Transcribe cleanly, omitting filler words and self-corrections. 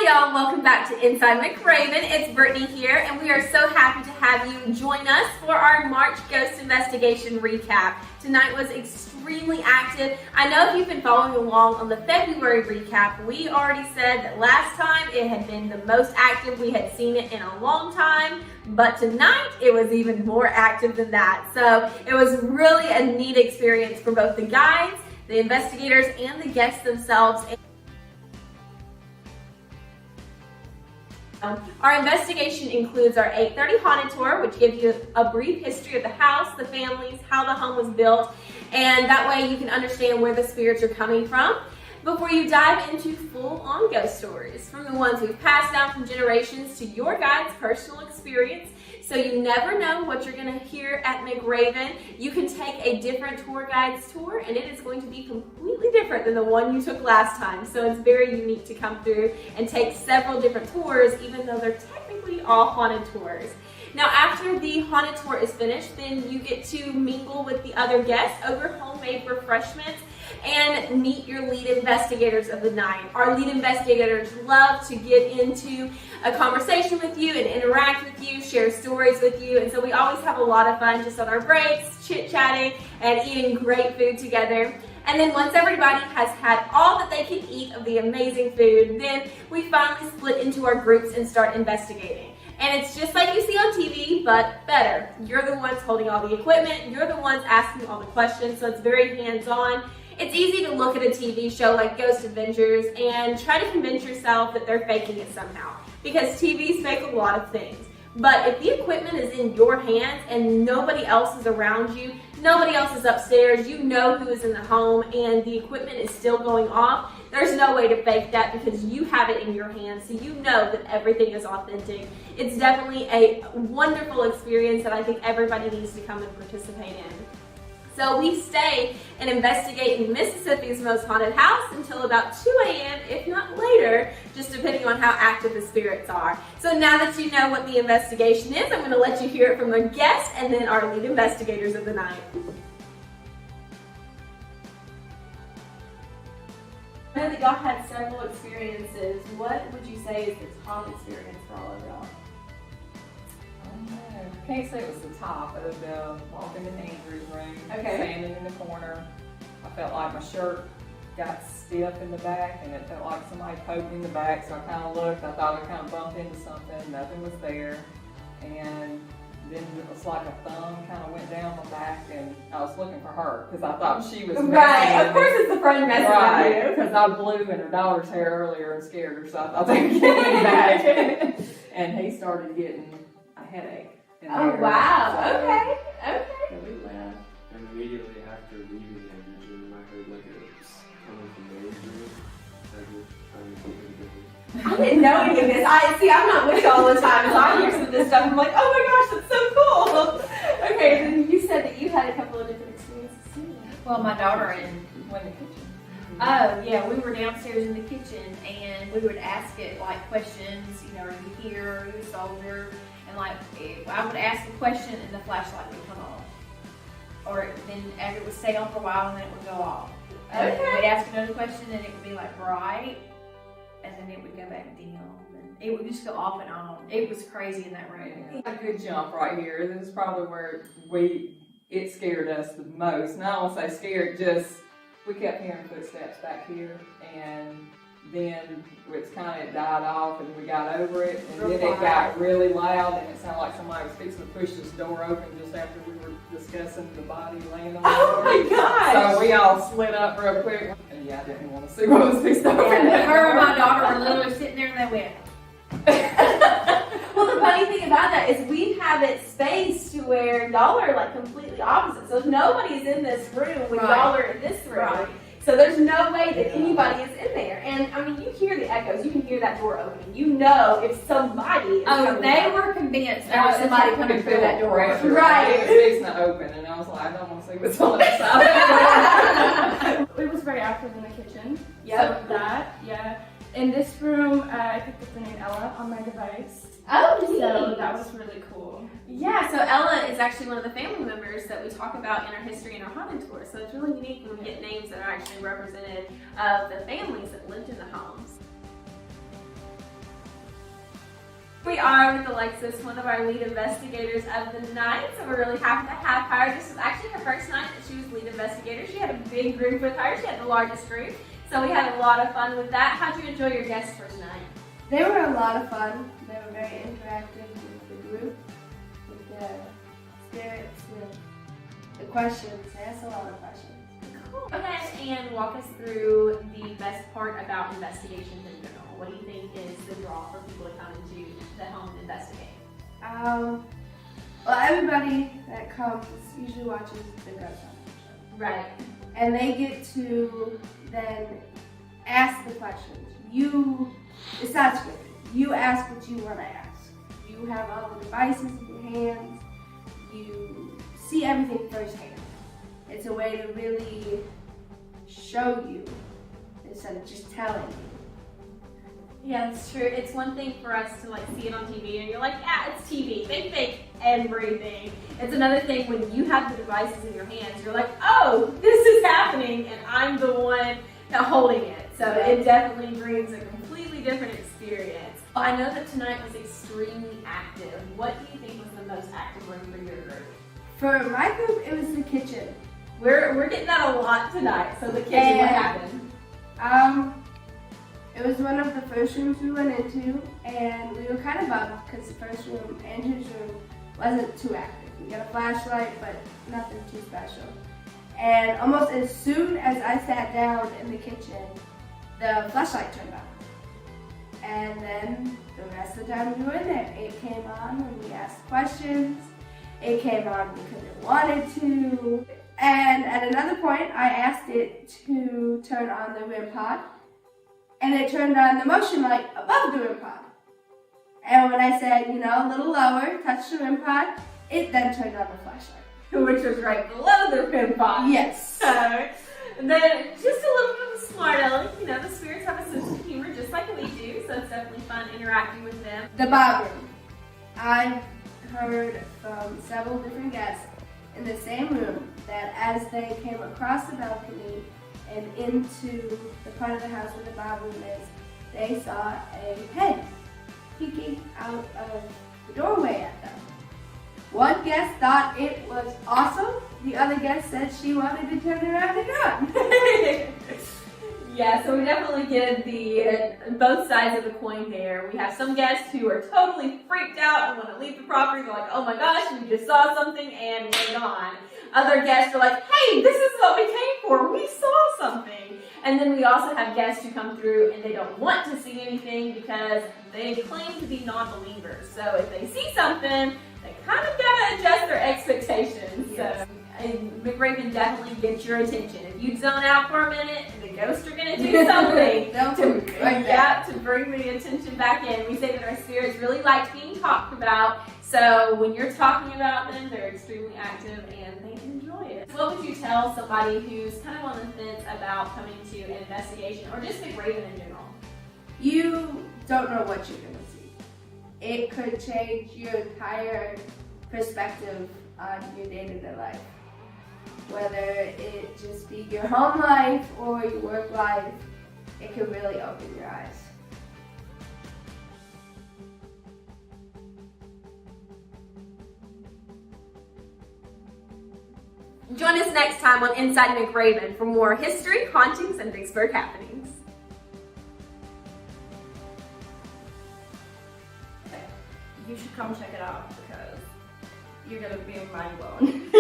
y'all, welcome back to Inside McRaven. It's Brittany here, and we are so happy to have you join us for our March Ghost Investigation recap. Tonight was extremely active. I know if you've been following along on the February recap, we already said that last time it had been the most active we had seen it in a long time, but tonight it was even more active than that. So it was really a neat experience for both the guides, the investigators, and the guests themselves. Our investigation includes our 8:30 haunted tour, which gives you a brief history of the house, the families, how the home was built, and that way you can understand where the spirits are coming from before you dive into full-on ghost stories, from the ones we've passed down from generations to your guide's personal experience. So you never know what you're going to hear at McRaven. You can take a different tour guide's tour, and it is going to be completely different than the one you took last time. So it's very unique to come through and take several different tours, even though they're technically all haunted tours. Now, after the haunted tour is finished, then you get to mingle with the other guests over homemade refreshments and meet your lead investigators of the night. Our lead investigators love to get into a conversation with you and interact with you, share stories with you, and so we always have a lot of fun just on our breaks, chit-chatting and eating great food together. And then once everybody has had all that they can eat of the amazing food, then we finally split into our groups and start investigating. And it's just like you see on TV, but better. You're the ones holding all the equipment, you're the ones asking all the questions, so it's very hands-on. It's easy to look at a TV show like Ghost Adventures and try to convince yourself that they're faking it somehow, because TVs fake a lot of things. But if the equipment is in your hands and nobody else is around you, nobody else is upstairs, you know who is in the home, and the equipment is still going off, there's no way to fake that because you have it in your hands, so you know that everything is authentic. It's definitely a wonderful experience that I think everybody needs to come and participate in. So we stay and investigate in Mississippi's most haunted house until about 2 a.m., if not later, just depending on how active the spirits are. So now that you know what the investigation is, I'm going to let you hear it from the guests and then our lead investigators of the night. I know that y'all had several experiences. What would you say is the top experience for all of y'all? I can't say it was the top. It was walking in Andrew's room, standing in the corner. I felt like my shirt got stiff in the back, and it felt like somebody poked me in the back, so I kind of looked. I thought I kind of bumped into something. Nothing was there. And then it was like a thumb kind of went down my back, and I was looking for her because I thought she was messing right. with Of course, me. it's the friend messing Right, with you. because I blew in her daughter's hair earlier and scared her, so I thought they were getting me back. And he started getting a headache. Oh, wow. So, Okay. And we left, and immediately after leaving Andrew's room, I heard like a coming from Mary's room, as if trying to keep me busy. I didn't know any of this. I'm not with you all the time, so I hear some of this stuff. I'm like, oh my gosh, that's so cool. Okay, then you said that you had a couple of different experiences too. Well, my daughter and went in the kitchen. Oh, yeah, we were downstairs in the kitchen and we would ask it like questions, you know, are you here, are you a soldier? And like, I would ask a question and the flashlight would come on. Or then after it would stay on for a while and then it would go off. And then we'd ask another question and it would be like bright and then it would go back dim. And it would just go off and on. It was crazy in that room. A good jump right here. This is probably where it scared us the most. And I don't want to say scared, just we kept hearing footsteps back here, and then it's kind of died off and we got over it, and then it got really loud and it sounded like somebody was fixing to push this door open just after we were discussing the body laying on the floor. Oh my gosh! So we all slid up real quick, and yeah, I didn't want to see what was fixed to open. Her and my daughter were literally sitting there and they went. Well, the funny thing about that is we have it spaced to where y'all are like completely opposite. So nobody's in this room when y'all are in this room. Right. So there's no way that anybody is in there. And I mean, you hear the echoes. You can hear that door opening. You know if somebody is coming They up. were convinced There was somebody coming through that door. Right. It was fixing to open, and I was like, I don't want to see what's on the side. It was very active in the kitchen. Yep. So that, yeah. In this room, I picked up the name Ella on my device. Oh, So neat. that was really cool. Yeah, so Ella is actually one of the family members that we talk about in our history and our haunted tour. So it's really unique when we get names that are actually representative of the families that lived in the homes. We are with Alexis, one of our lead investigators of the night, so we're really happy to have her. This was actually her first night that she was lead investigator. She had a big group with her. She had the largest group, so we had a lot of fun with that. How'd you enjoy your guests for tonight? They were a lot of fun. They were very interactive with the group, with the spirits, with the questions. They asked a lot of questions. Cool. Go ahead and walk us through the best part about investigations in general. What do you think is the draw for people to come into the home and investigate? Well, everybody that comes usually watches the Ghost Hunter show. Right. And they get to then ask the questions. It starts with you ask what you want to ask. You have all the devices in your hands. You see everything firsthand. It's a way to really show you instead of just telling you. Yeah, it's true. It's one thing for us to see it on TV and you're like, yeah, it's TV. They fake everything. It's another thing when you have the devices in your hands, you're like, oh, this is happening and I'm the one holding it. So it definitely brings a completely different experience. I know that tonight was extremely active. What do you think was the most active room for your group? For my group, it was the kitchen. We're getting that a lot tonight. So the kitchen, what happened? It was one of the first rooms we went into, and we were kind of bummed because the first room, Andrew's room, wasn't too active. We got a flashlight, but nothing too special. And almost as soon as I sat down in the kitchen, the flashlight turned on. And then the rest of the time we were in there, it came on when we asked questions. It came on because it wanted to. And at another point, I asked it to turn on the REM pod. And it turned on the motion light above the REM pod. And when I said, a little lower, touch the REM pod, it then turned on the flashlight. Which was right below the REM pod. Yes. And then just a little bit of a smart aleck. The spirits have a sense of humor just like we do, so it's definitely fun interacting with them. The bathroom. I heard from several different guests in the same room that as they came across the balcony and into the part of the house where the bathroom is, they saw a head peeking out of the doorway at them. One guest thought it was awesome. The other guest said she wanted to turn around and run. Yeah, so we definitely get both sides of the coin there. We have some guests who are totally freaked out and want to leave the property. They're like, oh my gosh, we just saw something and we're gone. Other guests are like, hey, this is what we came for. We saw something. And then we also have guests who come through and they don't want to see anything because they claim to be non-believers. So if they see something, they kind of got to adjust their expectations. Yes. So McRaven definitely gets your attention. If you zone out for a minute, the ghosts are going to do something to bring the attention back in. We say that our spirits really like being talked about. So when you're talking about them, they're extremely active and they enjoy it. What would you tell somebody who's kind of on the fence about coming to an investigation or just McRaven in general? You don't know what you're going to see. It could change your entire perspective on your day-to-day life. Whether it just be your home life or your work life, it can really open your eyes. Join us next time on Inside McRaven for more history, hauntings, and Vicksburg happenings. You should come check it out because you're going to be mind blown.